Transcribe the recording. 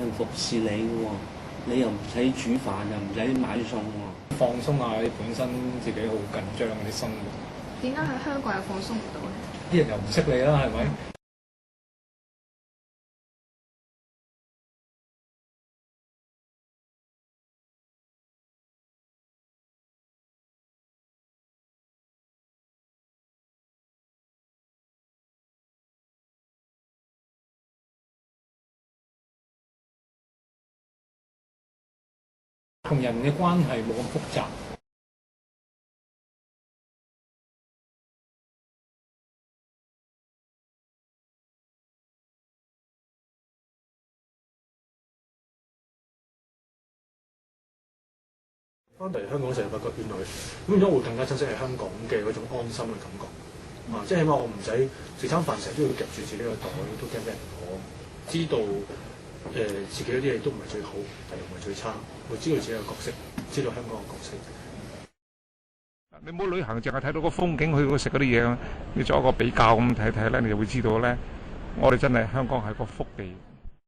有人服侍你嘅喎，你又唔使煮飯，又唔使買餸喎。放鬆下你本身自己好緊張嗰啲生活。點解喺香港又放鬆唔到咧？啲人又唔識你啦，係咪？同人嘅關係冇咁複雜。翻嚟香港成日發覺原來咁樣會更加珍惜係香港嘅嗰種安心嘅感覺。即係起碼我唔使食餐飯成日都要夾住自己個袋，都驚俾人攞。知道自己嗰啲嘢都唔係最好，但又唔係最差。會知道自己嘅角色，知道香港嘅角色。你冇旅行淨係睇到個風景，去食嗰啲嘢，你做一個比較咁睇睇咧，你就會知道咧，我哋真係香港係個福地。